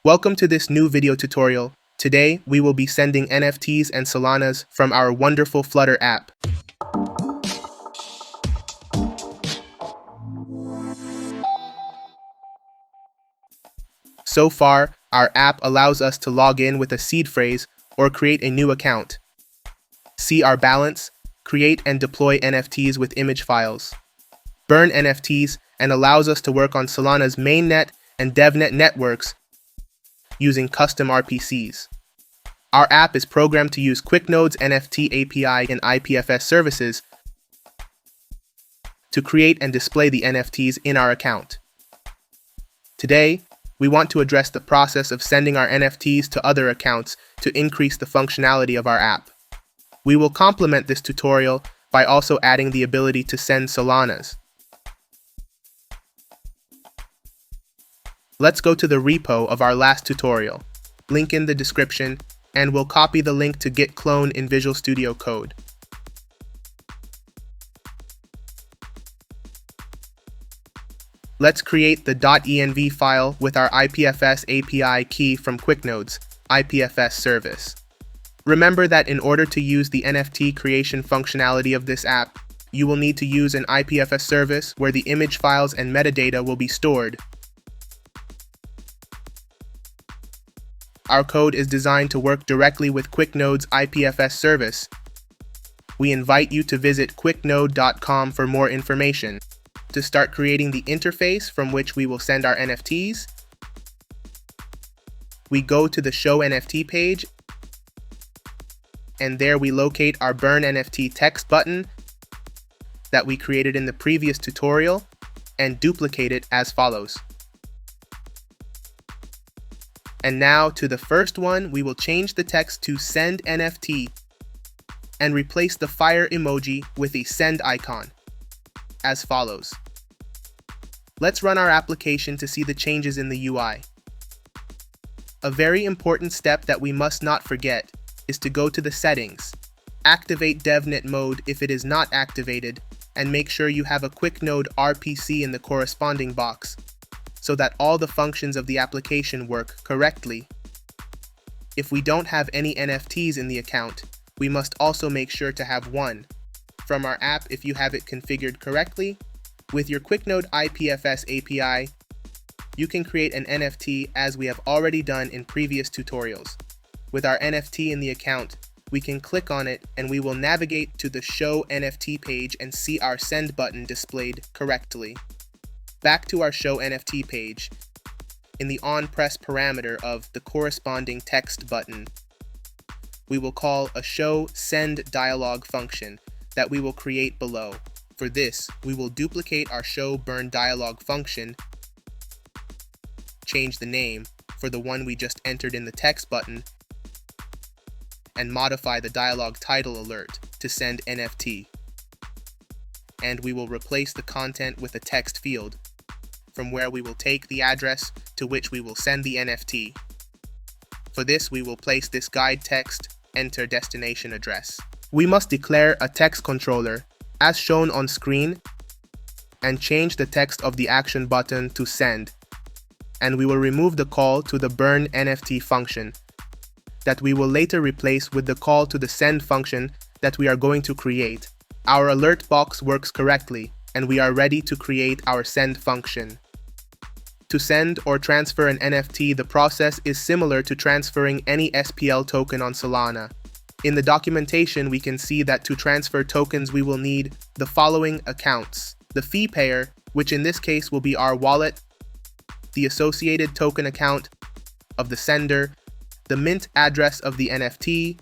Welcome to this new video tutorial. Today, we will be sending NFTs and Solanas from our wonderful Flutter app. So far, our app allows us to log in with a seed phrase or create a new account. See our balance, create and deploy NFTs with image files, burn NFTs, and allows us to work on Solana's mainnet and DevNet networks using custom RPCs. Our app is programmed to use QuickNode's NFT API and IPFS services to create and display the NFTs in our account. Today, we want to address the process of sending our NFTs to other accounts to increase the functionality of our app. We will complement this tutorial by also adding the ability to send Solanas. Let's go to the repo of our last tutorial, link in the description, and we'll copy the link to Git clone in Visual Studio Code. Let's create the .env file with our IPFS API key from QuickNode's IPFS service. Remember that in order to use the NFT creation functionality of this app, you will need to use an IPFS service where the image files and metadata will be stored. Our code is designed to work directly with QuickNode's IPFS service. We invite you to visit quicknode.com for more information. To start creating the interface from which we will send our NFTs, we go to the Show NFT page, and there we locate our Burn NFT text button that we created in the previous tutorial and duplicate it as follows. And now to the first one, we will change the text to Send NFT and replace the fire emoji with a send icon as follows. Let's run our application to see the changes in the UI. A very important step that we must not forget is to go to the settings, activate DevNet mode if it is not activated, and make sure you have a QuickNode RPC in the corresponding box, so that all the functions of the application work correctly. If we don't have any NFTs in the account, we must also make sure to have one from our app if you have it configured correctly. With your QuickNode IPFS API, you can create an NFT as we have already done in previous tutorials. With our NFT in the account, we can click on it and we will navigate to the Show NFT page and see our send button displayed correctly. Back to our Show NFT page, in the onPress parameter of the corresponding text button, we will call a Show Send dialog function that we will create below. For this, we will duplicate our Show Burn dialog function, change the name for the one we just entered in the text button, and modify the dialog title alert to Send NFT. And we will replace the content with a text field, from where we will take the address to which we will send the NFT. For this, we will place this guide text, enter destination address. We must declare a text controller, as shown on screen, and change the text of the action button to send. And we will remove the call to the burn NFT function, that we will later replace with the call to the send function that we are going to create. Our alert box works correctly, and we are ready to create our send function. To send or transfer an NFT, the process is similar to transferring any SPL token on Solana. In the documentation, we can see that to transfer tokens, we will need the following accounts: the fee payer, which in this case will be our wallet, the associated token account of the sender, the mint address of the NFT,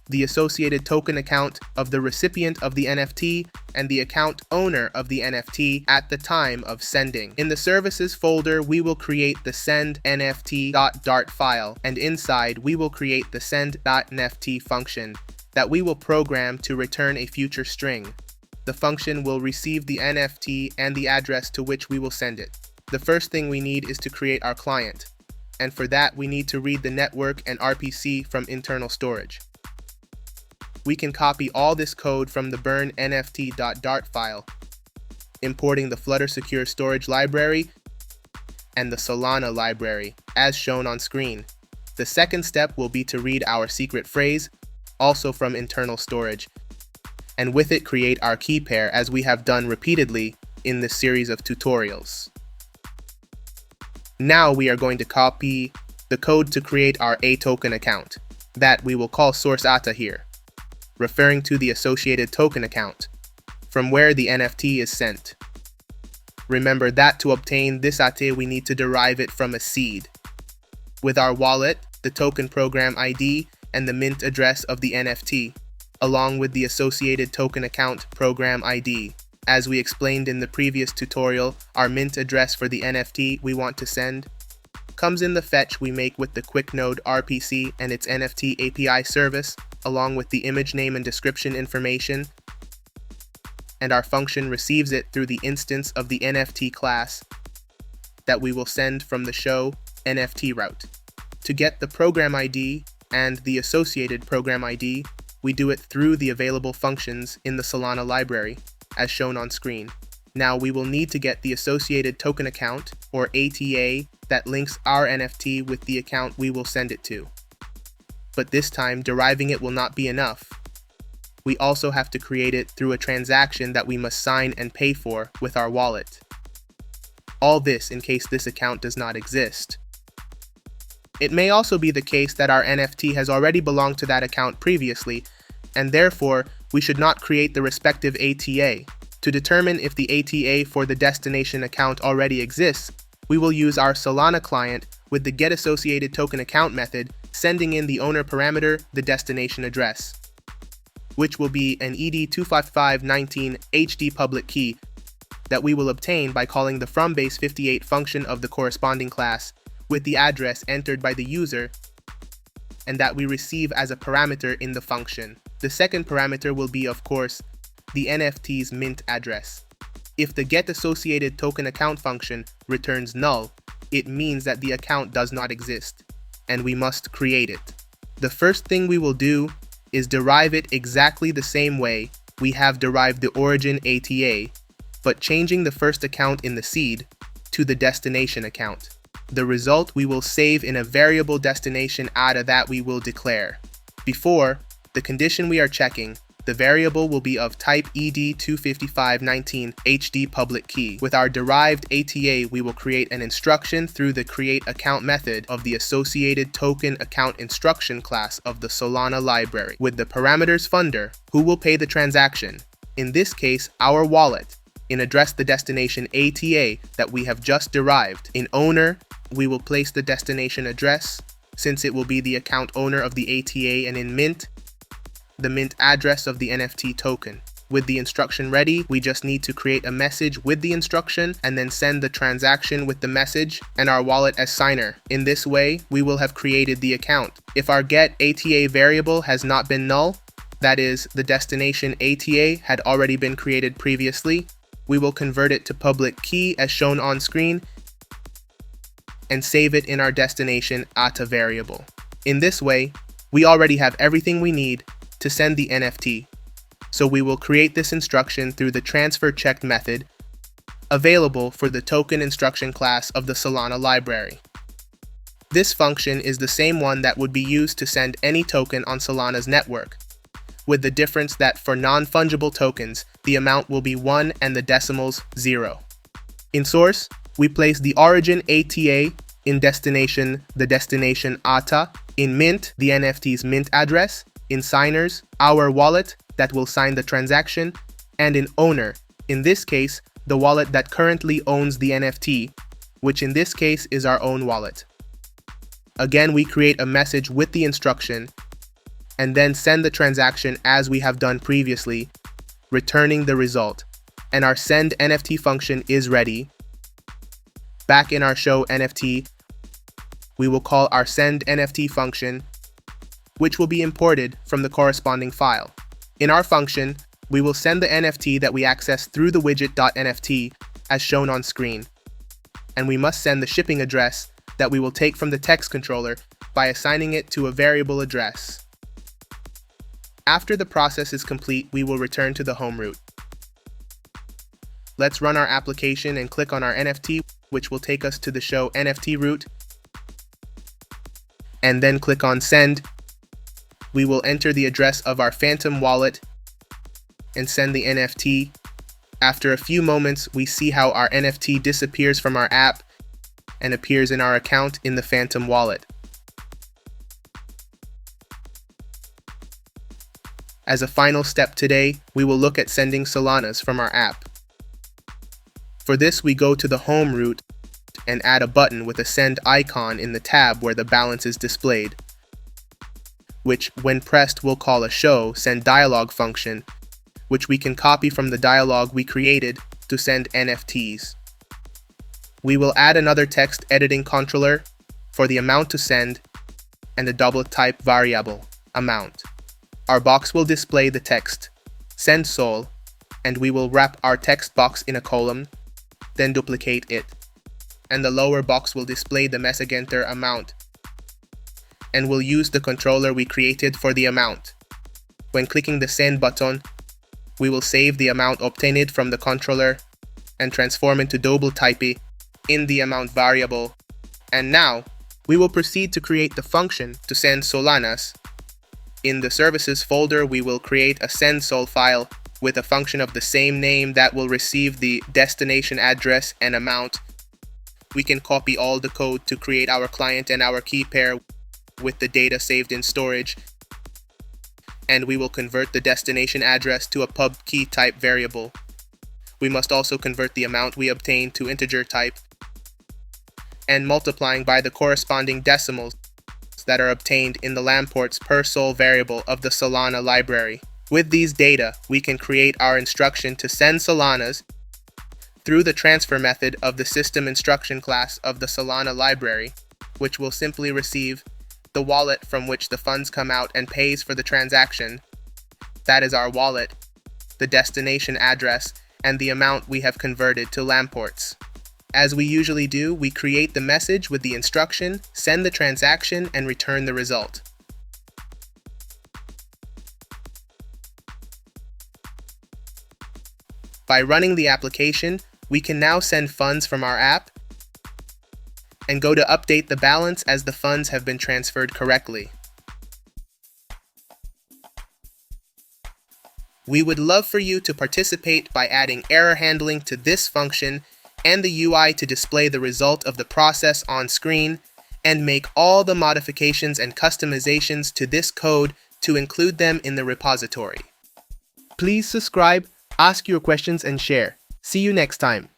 the associated token account of the recipient of the NFT, and the account owner of the NFT at the time of sending. In the services folder, we will create the send.nft.dart file, and inside we will create the send.nft function that we will program to return a future string. The function will receive the NFT and the address to which we will send it. The first thing we need is to create our client, and for that we need to read the network and RPC from internal storage. We can copy all this code from the burn nft.dart file, importing the Flutter Secure Storage library, and the Solana library, as shown on screen. The second step will be to read our secret phrase, also from internal storage, and with it create our key pair as we have done repeatedly in this series of tutorials. Now we are going to copy the code to create our A token account, that we will call source ATA here, referring to the associated token account, from where the NFT is sent. Remember that to obtain this ATA we need to derive it from a seed, with our wallet, the token program ID, and the mint address of the NFT, along with the associated token account program ID. As we explained in the previous tutorial, our mint address for the NFT we want to send comes in the fetch we make with the QuickNode RPC and its NFT API service, along with the image name and description information, and our function receives it through the instance of the NFT class that we will send from the show NFT route. To get the program ID and the associated program ID, we do it through the available functions in the Solana library, as shown on screen. Now we will need to get the associated token account, or ATA, that links our NFT with the account we will send it to. But this time, deriving it will not be enough. We also have to create it through a transaction that we must sign and pay for with our wallet. All this in case this account does not exist. It may also be the case that our NFT has already belonged to that account previously, and therefore we should not create the respective ATA. To determine if the ATA for the destination account already exists, we will use our Solana client with the getAssociatedToken account method, sending in the owner parameter, the destination address, which will be an ED25519 HD public key that we will obtain by calling the FromBase58 function of the corresponding class with the address entered by the user and that we receive as a parameter in the function. The second parameter will be, of course, the NFT's mint address. If the getAssociatedToken account function returns null, it means that the account does not exist, and we must create it. The first thing we will do is derive it exactly the same way we have derived the origin ATA, but changing the first account in the seed to the destination account. The result we will save in a variable destination ATA that we will declare. Before, the condition we are checking, the variable will be of type ED25519 HD public key. With our derived ATA, we will create an instruction through the createAccount method of the associated token account instruction class of the Solana library, with the parameters funder, who will pay the transaction, in this case our wallet, in address the destination ATA that we have just derived. In owner, we will place the destination address, since it will be the account owner of the ATA, and in mint, the mint address of the NFT token. With the instruction ready, we just need to create a message with the instruction and then send the transaction with the message and our wallet as signer. In this way, we will have created the account. If our getATA variable has not been null, that is, the destination ATA had already been created previously, we will convert it to public key as shown on screen and save it in our destination ATA variable. In this way, we already have everything we need to send the NFT, so we will create this instruction through the transfer checked method available for the token instruction class of the Solana library. This function is the same one that would be used to send any token on Solana's network, with the difference that for non-fungible tokens, the amount will be 1 and the decimals 0. In source, we place the origin ATA, in destination, the destination ATA, in mint, the NFT's mint address, in signers, our wallet that will sign the transaction, and in owner, in this case, the wallet that currently owns the NFT, which in this case is our own wallet. Again, we create a message with the instruction, and then send the transaction as we have done previously, returning the result, and our send NFT function is ready. Back in our show NFT, we will call our send NFT function, which will be imported from the corresponding file. In our function, we will send the NFT that we access through the widget.nft as shown on screen, and we must send the shipping address that we will take from the text controller by assigning it to a variable address. After the process is complete, we will return to the home route. Let's run our application and click on our NFT. which will take us to the Show NFT route, and then click on Send. We will enter the address of our Phantom wallet and send the NFT. After a few moments, we see how our NFT disappears from our app and appears in our account in the Phantom wallet. As a final step today, we will look at sending Solanas from our app. For this, we go to the Home route and add a button with a send icon in the tab where the balance is displayed, which, when pressed, will call a show send dialog function, which we can copy from the dialog we created to send NFTs. We will add another text editing controller for the amount to send and a double type variable, amount. Our box will display the text, send sol, and we will wrap our text box in a column, then duplicate it. And the lower box will display the message enter amount, and we'll use the controller we created for the amount. When clicking the send button, we will save the amount obtained from the controller and transform into double type in the amount variable. And now, we will proceed to create the function to send Solanas. In the services folder, we will create a send sol file with a function of the same name that will receive the destination address and amount. We can copy all the code to create our client and our key pair with the data saved in storage, and we will convert the destination address to a pub key type variable. We must also convert the amount we obtained to integer type and multiplying by the corresponding decimals that are obtained in the lamports per sol variable of the Solana library. With these data, we can create our instruction to send Solanas through the transfer method of the system instruction class of the Solana library, which will simply receive the wallet from which the funds come out and pays for the transaction. That is our wallet, the destination address, and the amount we have converted to lamports. As we usually do, we create the message with the instruction, send the transaction, and return the result. By running the application, we can now send funds from our app and go to update the balance as the funds have been transferred correctly. We would love for you to participate by adding error handling to this function and the UI to display the result of the process on screen, and make all the modifications and customizations to this code to include them in the repository. Please subscribe, ask your questions, and share. See you next time.